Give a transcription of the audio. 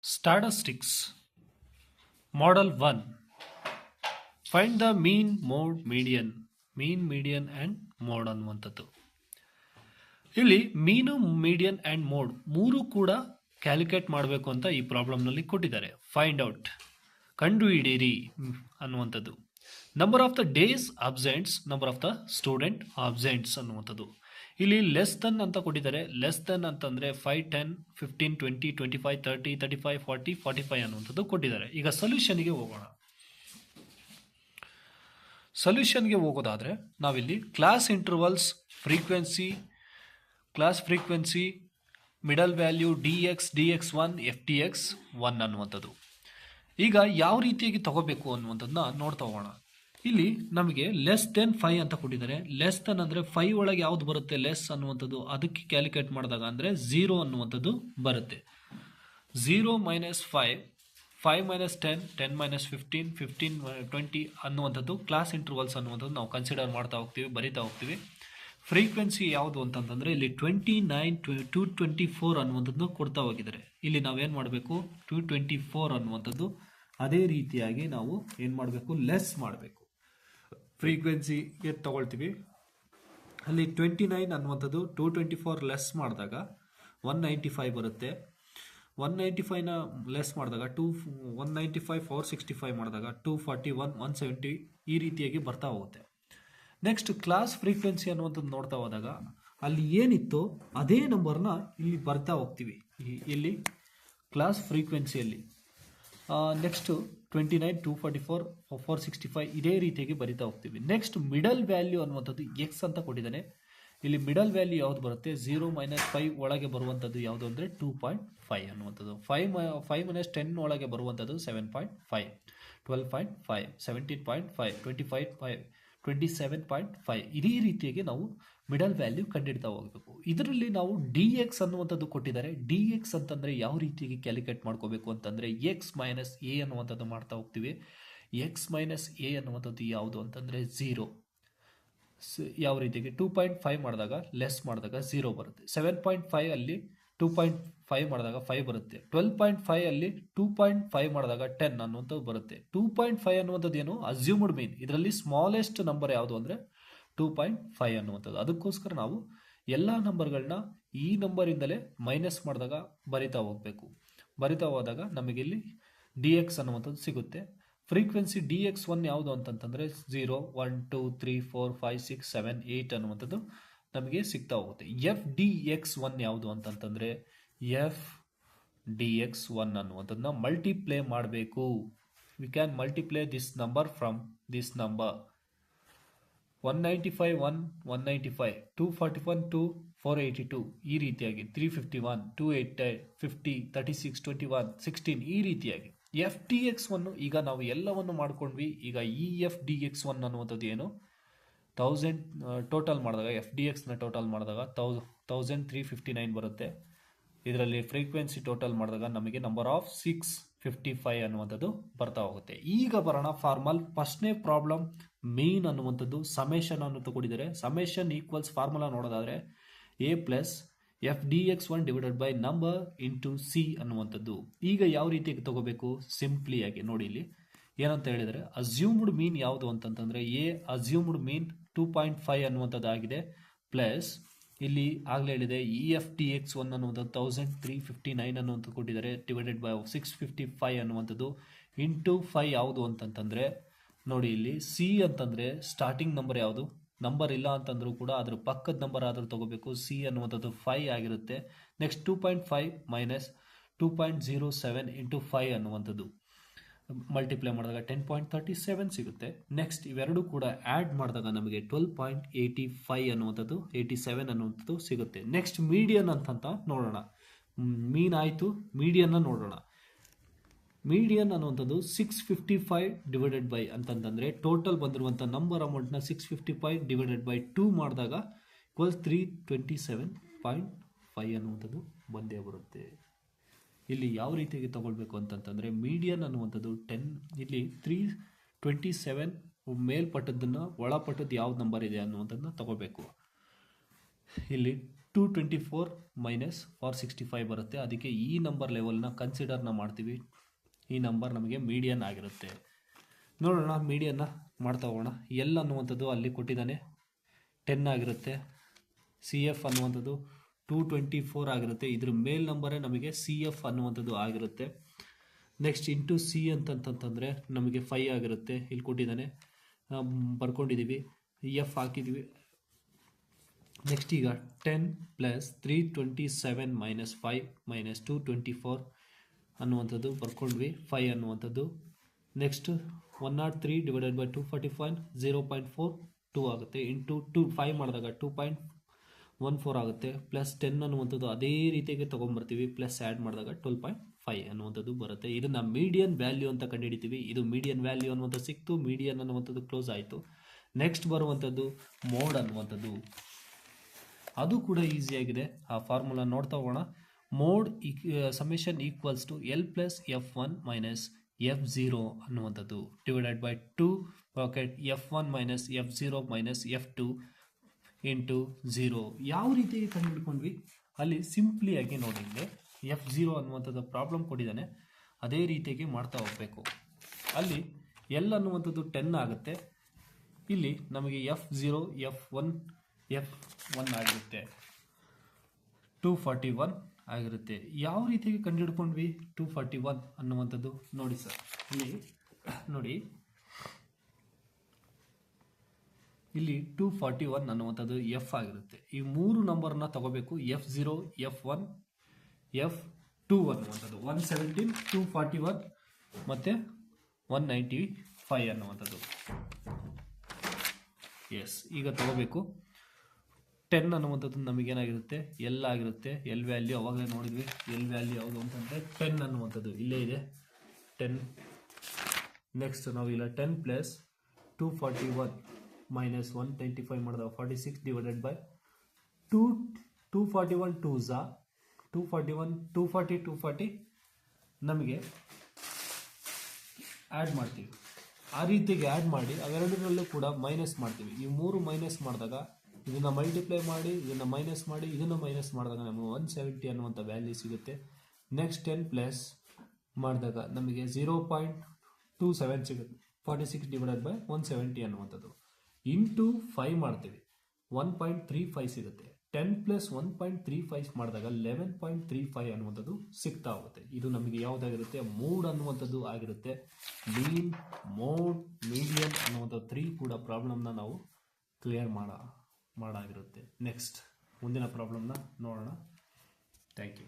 Statistics Model 1. Find the mean, mode, median and mode ಅನ್ನುವಂಥದ್ದು. ಇಲ್ಲಿ ಮೀನು, ಮೀಡಿಯನ್ ಆ್ಯಂಡ್ ಮೋಡ್ ಮೂರು ಕೂಡ ಕ್ಯಾಲ್ಕುಲೇಟ್ ಮಾಡಬೇಕು ಅಂತ ಈ ಪ್ರಾಬ್ಲಮ್ನಲ್ಲಿ ಕೊಟ್ಟಿದ್ದಾರೆ. ಫೈಂಡ್ ಔಟ್, ಕಂಡುಹಿಡಿಯಿರಿ ಅನ್ನುವಂಥದ್ದು. Number of the days absents, number of the student absents ಅನ್ನುವಂಥದ್ದು. ಇಲ್ಲಿ ಲೆಸ್ ದನ್ ಅಂತ ಕೊಟ್ಟಿದ್ದಾರೆ. ಲೆಸ್ ದನ್ ಅಂತಂದರೆ 5, 10, 15, 20, 25, 30, 35, 40, 45 ಅನ್ನುವಂಥದ್ದು ಕೊಟ್ಟಿದ್ದಾರೆ. ಈಗ ಸೊಲ್ಯೂಷನ್ಗೆ ಹೋಗೋಣ. ಸೊಲ್ಯೂಷನ್ಗೆ ಹೋಗೋದಾದರೆ ನಾವಿಲ್ಲಿ class intervals, class frequency, middle value, dx1, ftx1 ಅನ್ನುವಂಥದ್ದು. ಈಗ ಯಾವ ರೀತಿಯಾಗಿ ತಗೋಬೇಕು ಅನ್ನುವಂಥದ್ದನ್ನ ನೋಡ್ತಾ ಹೋಗೋಣ. ಇಲ್ಲಿ ನಮಗೆ ಲೆಸ್ ದೆನ್ 5 ಅಂತ ಕೊಟ್ಟಿದ್ದಾರೆ. ಲೆಸ್ ದೆನ್ ಅಂದರೆ 5 ಒಳಗೆ ಯಾವ್ದು ಬರುತ್ತೆ ಲೆಸ್ ಅನ್ನುವಂಥದ್ದು, ಅದಕ್ಕೆ ಕ್ಯಾಲ್ಕುಲೇಟ್ ಮಾಡಿದಾಗ ಅಂದರೆ 0 ಅನ್ನುವಂಥದ್ದು ಬರುತ್ತೆ. 0 - 5, 5 - 10, 10 - 15, 15 - 20 ಅನ್ನುವಂಥದ್ದು ಕ್ಲಾಸ್ ಇಂಟರ್ವಲ್ಸ್ ಅನ್ನುವಂಥದ್ದು ನಾವು ಕನ್ಸಿಡರ್ ಮಾಡ್ತಾ ಹೋಗ್ತೀವಿ, ಬರಿತಾ ಹೋಗ್ತೀವಿ. ಫ್ರೀಕ್ವೆನ್ಸಿ ಯಾವುದು ಅಂತಂತಂದರೆ ಇಲ್ಲಿ 29 to 24 ಅನ್ನುವಂಥದ್ದು ಕೊಡ್ತಾ ಹೋಗಿದ್ದಾರೆ. ಇಲ್ಲಿ ನಾವೇನು ಮಾಡಬೇಕು, 224 ಅನ್ನುವಂಥದ್ದು ಅದೇ ರೀತಿಯಾಗಿ ನಾವು ಏನು ಮಾಡಬೇಕು, ಲೆಸ್ ಮಾಡಬೇಕು. ಫ್ರೀಕ್ವೆನ್ಸಿಗೆ ತಗೊಳ್ತೀವಿ. ಅಲ್ಲಿ 29 ಅನ್ನುವಂಥದ್ದು 224 ಲೆಸ್ ಮಾಡಿದಾಗ 195 ಬರುತ್ತೆ. 195ನ ಲೆಸ್ ಮಾಡಿದಾಗ 195, 465 ಮಾಡಿದಾಗ 241, 170 ಈ ರೀತಿಯಾಗಿ ಬರ್ತಾ ಹೋಗುತ್ತೆ. ನೆಕ್ಸ್ಟ್ ಕ್ಲಾಸ್ ಫ್ರೀಕ್ವೆನ್ಸಿ ಅನ್ನುವಂಥದ್ದು ನೋಡ್ತಾ ಹೋದಾಗ ಅಲ್ಲಿ ಏನಿತ್ತು ಅದೇ ನಂಬರ್ನ ಇಲ್ಲಿ ಬರ್ತಾ ಹೋಗ್ತೀವಿ. ಇಲ್ಲಿ ಕ್ಲಾಸ್ ಫ್ರೀಕ್ವೆನ್ಸಿಯಲ್ಲಿ ನೆಕ್ಸ್ಟು 29, 244, 465 ಇದೇ ರೀತಿಯಾಗಿ ಬರಿತಾ ಹೋಗ್ತೀವಿ. ನೆಕ್ಸ್ಟ್ ಮಿಡಲ್ ವ್ಯಾಲ್ಯೂ ಅನ್ನುವಂಥದ್ದು ಎಕ್ಸ್ ಅಂತ ಕೊಟ್ಟಿದ್ದಾನೆ. ಇಲ್ಲಿ ಮಿಡಲ್ ವ್ಯಾಲ್ಯೂ ಯಾವ್ದು ಬರುತ್ತೆ, 0 - 5 ಒಳಗೆ ಬರುವಂಥದ್ದು ಯಾವುದು ಅಂದರೆ 2.5 ಅನ್ನುವಂಥದ್ದು. 5 - 10 ಒಳಗೆ ಬರುವಂಥದ್ದು 7.5, 12.5, 17.5, 25.5, 27.5 ಇದೇ ರೀತಿಯಾಗಿ ನಾವು ಮಿಡಲ್ ವ್ಯಾಲ್ಯೂ ಕಂಡುಹಿಡ್ತಾ ಹೋಗಬೇಕು. ಇದರಲ್ಲಿ ನಾವು dx ಅನ್ನುವಂಥದ್ದು ಕೊಟ್ಟಿದ್ದಾರೆ. dx ಅಂತಂದರೆ ಯಾವ ರೀತಿಯಾಗಿ ಕ್ಯಾಲ್ಕುಲೇಟ್ ಮಾಡ್ಕೋಬೇಕು ಅಂತಂದರೆ x - a ಅನ್ನುವಂಥದ್ದು ಮಾಡ್ತಾ ಹೋಗ್ತೀವಿ. x - a ಅನ್ನುವಂಥದ್ದು ಯಾವುದು ಅಂತಂದರೆ 0. ಯಾವ ರೀತಿಯಾಗಿ 2.5 ಮಾಡಿದಾಗ ಲೆಸ್ ಮಾಡಿದಾಗ 0 ಬರುತ್ತೆ. 7.5 ಅಲ್ಲಿ 2.5 ಮಾಡಿದಾಗ 5 ಬರುತ್ತೆ. 12.5 ಅಲ್ಲಿ 2.5 ಮಾಡಿದಾಗ 10 ಅನ್ನುವಂಥದ್ದು ಬರುತ್ತೆ. 2.5 ಅನ್ನುವಂಥದ್ದು ಏನು, ಅಸ್ಯೂಮ್ಡ್ ಮೀನ್. ಇದರಲ್ಲಿ ಸ್ಮಾಲೆಸ್ಟ್ ನಂಬರ್ ಯಾವುದು ಅಂದರೆ 2.5 ಅನ್ನುವಂಥದ್ದು. ಅದಕ್ಕೋಸ್ಕರ ನಾವು ಎಲ್ಲ ನಂಬರ್ಗಳನ್ನ ಈ ನಂಬರಿಂದಲೇ ಮೈನಸ್ ಮಾಡಿದಾಗ ಬರಿತಾ ಹೋಗಬೇಕು. ಬರಿತಾ ಹೋದಾಗ ನಮಗೆ ಇಲ್ಲಿ dx ಅನ್ನುವಂಥದ್ದು ಸಿಗುತ್ತೆ. ಫ್ರೀಕ್ವೆನ್ಸಿ dx1 ಯಾವುದು ಅಂತಂತಂದರೆ 0, 1, 2, 3, 4, 5, 6, 7, 8 ಅನ್ನುವಂಥದ್ದು ನಮಗೆ ಸಿಗ್ತಾ ಹೋಗುತ್ತೆ. fdx1 ಯಾವುದು ಅಂತಂತಂದರೆ fdx1 ಅನ್ನುವಂಥದ್ದನ್ನ ಮಲ್ಟಿಪ್ಲೈ ಮಾಡಬೇಕು. We can multiply this number from this number. 195, 195, 241, 482 ಈ ರೀತಿಯಾಗಿ 351, 280, 50, 36, 21, 16 ಈ ರೀತಿಯಾಗಿ fdx1 ಈಗ ನಾವು ಎಲ್ಲವನ್ನು ಮಾಡ್ಕೊಂಡ್ವಿ. ಈಗ ಈ fdx1 ಅನ್ನುವಂಥದ್ದು ಏನು, 1000 ಟೋಟಲ್ ಮಾಡಿದಾಗ fdxನ ಟೋಟಲ್ ಮಾಡಿದಾಗ 1359 ಬರುತ್ತೆ. ಇದರಲ್ಲಿ ಫ್ರೀಕ್ವೆನ್ಸಿ ಟೋಟಲ್ ಮಾಡಿದಾಗ ನಮಗೆ ನಂಬರ್ ಆಫ್ 655 ಅನ್ನುವಂಥದ್ದು ಬರ್ತಾ ಹೋಗುತ್ತೆ. ಈಗ ಬರೋಣ ಫಾರ್ಮಲ್. ಫಸ್ಟ್ನೇ ಪ್ರಾಬ್ಲಮ್ ಮೀನ್ ಅನ್ನುವಂಥದ್ದು ಸಮೇಷನ್ ಅನ್ನು ತಗೊಂಡಿದ್ದಾರೆ. ಸಮೇಷನ್ ಈಕ್ವಲ್ಸ್ ಫಾರ್ಮುಲಾ ನೋಡೋದಾದರೆ a plus fdx1 divided by number into C ಅನ್ನುವಂಥದ್ದು. ಈಗ ಯಾವ ರೀತಿಯಾಗಿ ತಗೋಬೇಕು, ಸಿಂಪ್ಲಿಯಾಗಿ ನೋಡಿ ಇಲ್ಲಿ ಏನಂತ ಹೇಳಿದರೆ ಅಸ್ಯೂಮ್ಡ್ ಮೀನ್ ಯಾವುದು ಅಂತಂತಂದರೆ ಅಸ್ಯೂಮ್ಡ್ ಮೀನ್ 2.5 ಅನ್ನುವಂಥದ್ದು ಆಗಿದೆ. ಪ್ಲಸ್ ಇಲ್ಲಿ ಆಗಲೇ ಹೇಳಿದೆ fdx1 ಅನ್ನುವಂಥದ್ದು 1359 ಅನ್ನುವಂಥದ್ದು ಕೊಟ್ಟಿದ್ದಾರೆ. ಡಿವೈಡೆಡ್ ಬೈ 655 ಅನ್ನುವಂಥದ್ದು ಇಂಟು 5 ಯಾವುದು ಅಂತಂತಂದರೆ ನೋಡಿ ಇಲ್ಲಿ ಸಿ ಅಂತಂದರೆ ಸ್ಟಾರ್ಟಿಂಗ್ ನಂಬರ್ ಯಾವುದು, ನಂಬರ್ ಇಲ್ಲ ಅಂತಂದ್ರೂ ಕೂಡ ಅದ್ರ ಪಕ್ಕದ ನಂಬರ್ ಆದರೂ ತಗೋಬೇಕು. ಸಿ ಅನ್ನುವಂಥದ್ದು 5 ಆಗಿರುತ್ತೆ. ನೆಕ್ಸ್ಟ್ 2.5 ಮೈನಸ್ 2.07 ಇಂಟು 5 ಅನ್ನುವಂಥದ್ದು ಮಲ್ಟಿಪ್ಲೈ ಮಾಡಿದಾಗ 10.37 ಸಿಗುತ್ತೆ. ನೆಕ್ಸ್ಟ್ ಇವೆರಡು ಕೂಡ ಆ್ಯಡ್ ಮಾಡಿದಾಗ ನಮಗೆ 12.85 ಅನ್ನುವಂಥದ್ದು 87 ಅನ್ನುವಂಥದ್ದು ಸಿಗುತ್ತೆ. ನೆಕ್ಸ್ಟ್ ಮೀಡಿಯನ್ ಅಂತಂತ ನೋಡೋಣ. ಮೀನ್ ಆಯಿತು, ಮೀಡಿಯನ್ನ ನೋಡೋಣ. ಮೀಡಿಯನ್ ಅನ್ನುವಂಥದ್ದು 655 ಡಿವೈಡೆಡ್ ಬೈ ಅಂತಂತಂದರೆ ಟೋಟಲ್ ಬಂದಿರುವಂಥ ನಂಬರ್ ಅಮೌಂಟ್ನ 655 ಡಿವೈಡೆಡ್ ಬೈ 2 ಮಾಡಿದಾಗ ಈಕ್ವಲ್ಸ್ 327.5 ಅನ್ನುವಂಥದ್ದು ಬಂದೇ ಬರುತ್ತೆ. ಇಲ್ಲಿ ಯಾವ ರೀತಿಯಾಗಿ ತಗೊಳ್ಬೇಕು ಅಂತಂತಂದರೆ ಮೀಡಿಯನ್ ಅನ್ನುವಂಥದ್ದು 10, ಇಲ್ಲಿ 327 ಮೇಲ್ಪಟ್ಟದ್ದನ್ನು ಒಳಪಟ್ಟದ್ದು ಯಾವ ನಂಬರ್ ಇದೆ ಅನ್ನುವಂಥದ್ದನ್ನ ತಗೋಬೇಕು. ಇಲ್ಲಿ 224 ಮೈನಸ್ 465 ಬರುತ್ತೆ. ಅದಕ್ಕೆ ಈ ನಂಬರ್ ಲೆವೆಲ್ನ ಕನ್ಸಿಡರ್ನ ಮಾಡ್ತೀವಿ. ಈ ನಂಬರ್ ನಮಗೆ ಮೀಡಿಯನ್ ಆಗಿರುತ್ತೆ. ನೋಡೋಣ ಮೀಡಿಯನ್ನ ಮಾಡ್ತಾ ಹೋಗೋಣ. ಎಲ್ ಅನ್ನುವಂಥದ್ದು ಅಲ್ಲಿ ಕೊಟ್ಟಿದ್ದಾನೆ 10 ಆಗಿರುತ್ತೆ. ಸಿ ಎಫ್ ಅನ್ನುವಂಥದ್ದು 224 ಆಗಿರುತ್ತೆ. ಇದ್ರ ಮೇಲ್ ನಂಬರೇ ನಮಗೆ ಸಿ ಎಫ್ ಅನ್ನುವಂಥದ್ದು ಆಗಿರುತ್ತೆ. ನೆಕ್ಸ್ಟ್ ಇಂಟು ಸಿ ಅಂತಂತಂದರೆ ನಮಗೆ 5 ಆಗಿರುತ್ತೆ. ಇಲ್ಲಿ ಕೊಟ್ಟಿದ್ದಾನೆ, ಬರ್ಕೊಂಡಿದ್ದೀವಿ, ಎಫ್ ಹಾಕಿದ್ದೀವಿ. ನೆಕ್ಸ್ಟ್ ಈಗ 10 ಪ್ಲಸ್ 327 ಮೈನಸ್ 5 ಮೈನಸ್ 224 ಅನ್ನುವಂಥದ್ದು ಬರ್ಕೊಂಡ್ವಿ. 5 ಅನ್ನುವಂಥದ್ದು. ನೆಕ್ಸ್ಟ್ 103 ಡಿವೈಡೆಡ್ ಬೈ 245 0.42 ಆಗುತ್ತೆ. ಇಂಟು 5 ಮಾಡಿದಾಗ 2.14 ಆಗುತ್ತೆ. ಪ್ಲಸ್ 10 ಅನ್ನುವಂಥದ್ದು ಅದೇ ರೀತಿಯಾಗಿ ತೊಗೊಂಬರ್ತೀವಿ. ಪ್ಲಸ್ ಆ್ಯಡ್ ಮಾಡಿದಾಗ 12.5 ಅನ್ನುವಂಥದ್ದು ಬರುತ್ತೆ. ಇದನ್ನು ಮೀಡಿಯನ್ ವ್ಯಾಲ್ಯೂ ಅಂತ ಕಂಡುಹಿಡಿತೀವಿ. ಇದು ಮೀಡಿಯನ್ ವ್ಯಾಲ್ಯೂ ಅನ್ನುವಂಥದ್ದು ಸಿಕ್ತು. ಮೀಡಿಯನ್ ಅನ್ನುವಂಥದ್ದು ಕ್ಲೋಸ್ ಆಯಿತು. ನೆಕ್ಸ್ಟ್ ಬರುವಂಥದ್ದು ಮೋಡ್ ಅನ್ನುವಂಥದ್ದು. ಅದು ಕೂಡ ಈಸಿಯಾಗಿದೆ. ಆ ಫಾರ್ಮುಲಾ ನೋಡ್ತಾ ಹೋಗೋಣ. Mode summation equals to L plus F1 minus F0 ಅನ್ನುವಂಥದ್ದು divided by 2 bracket F1 minus F0 minus F2 into 0. ಯಾವ ರೀತಿಯಾಗಿ ಕಂಡುಹಿಡ್ಕೊಂಡ್ವಿ ಅಲ್ಲಿ ಸಿಂಪ್ಲಿಯಾಗಿ ನೋಡಿ. F0 ಅನ್ನುವಂಥದ್ದು ಪ್ರಾಬ್ಲಮ್ ಕೊಟ್ಟಿದ್ದಾನೆ, ಅದೇ ರೀತಿಯಾಗಿ ಮಾಡ್ತಾ ಹೋಗಬೇಕು. ಅಲ್ಲಿ ಎಲ್ ಅನ್ನುವಂಥದ್ದು 10 ಆಗುತ್ತೆ. ಇಲ್ಲಿ ನಮಗೆ F0 F1 ಆಗಿರುತ್ತೆ. 241 ಆಗಿರುತ್ತೆ. ಯಾವ ರೀತಿಯಾಗಿ ಕಂಡುಹಿಡ್ಕೊಂಡ್ವಿ 241 ಅನ್ನುವಂಥದ್ದು ನೋಡಿ ಸರ್. ಇಲ್ಲಿ ನೋಡಿ, ಇಲ್ಲಿ 241 ಅನ್ನುವಂಥದ್ದು ಎಫ್ ಆಗಿರುತ್ತೆ. ಈ ಮೂರು ನಂಬರ್ನ ತಗೋಬೇಕು. F0 F1 F2 ಅನ್ನುವಂಥದ್ದು 117 241 ಮತ್ತು 195 ಅನ್ನುವಂಥದ್ದು. ಎಸ್, ಈಗ ತಗೋಬೇಕು. 10 ಅನ್ನುವಂಥದ್ದು ನಮಗೇನಾಗಿರುತ್ತೆ ಎಲ್ ಆಗಿರುತ್ತೆ. ಎಲ್ ವ್ಯಾಲ್ಯೂ ಅವಾಗಲೇ ನೋಡಿದ್ವಿ. ಎಲ್ ವ್ಯಾಲ್ಯೂ ಯಾವುದು ಅಂತಂದರೆ 10 ಅನ್ನುವಂಥದ್ದು ಇಲ್ಲೇ ಇದೆ 10. ನೆಕ್ಸ್ಟ್ ನಾವು ಇಲ್ಲ 10 ಪ್ಲಸ್ 241 ಮೈನಸ್ 195 ಮಾಡಿದಾಗ 46 ಡಿವೈಡೆಡ್ ಬೈ 241 241 240 ನಮಗೆ ಆ್ಯಡ್ ಮಾಡ್ತೀವಿ. ಆ ರೀತಿಗೆ ಆ್ಯಡ್ ಮಾಡಿ ಅವೆರಡರಲ್ಲೂ ಕೂಡ ಮೈನಸ್ ಮಾಡ್ತೀವಿ. ಈ ಮೂರು ಮೈನಸ್ ಮಾಡಿದಾಗ ಇದನ್ನು ಮಲ್ಟಿಪ್ಲೈ ಮಾಡಿ, ಇದನ್ನು ಮೈನಸ್ ಮಾಡಿ, ಇದನ್ನು ಮೈನಸ್ ಮಾಡಿದಾಗ ನಮಗೆ 170 ಅನ್ನುವಂಥ ವ್ಯಾಲ್ಯೂ ಸಿಗುತ್ತೆ. ನೆಕ್ಸ್ಟ್ 10 ಪ್ಲಸ್ ಮಾಡಿದಾಗ ನಮಗೆ 0.27 ಸಿಗುತ್ತೆ. 46 ಡಿವೈಡೆಡ್ ಬೈ 170 ಅನ್ನುವಂಥದ್ದು ಇಂಟು 5 ಮಾಡ್ತೀವಿ, 1.35 ಸಿಗುತ್ತೆ. 10 ಪ್ಲಸ್ 1.35 ಮಾಡಿದಾಗ 11.35 ಅನ್ನುವಂಥದ್ದು ಸಿಗ್ತಾ ಹೋಗುತ್ತೆ. ಇದು ನಮಗೆ ಯಾವುದಾಗಿರುತ್ತೆ ಮೋಡ್ ಅನ್ನುವಂಥದ್ದು ಆಗಿರುತ್ತೆ. ಮೀನ್, ಮೋಡ್, ಮೀಡಿಯನ್ ಅನ್ನುವಂಥ 3 ಕೂಡ ಪ್ರಾಬ್ಲಮ್ನ ನಾವು ಕ್ಲಿಯರ್ ಮಾಡಾಗಿರುತ್ತೆ. ನೆಕ್ಸ್ಟ್ ಮುಂದಿನ ಪ್ರಾಬ್ಲಮ್ನ ನೋಡೋಣ. Thank you.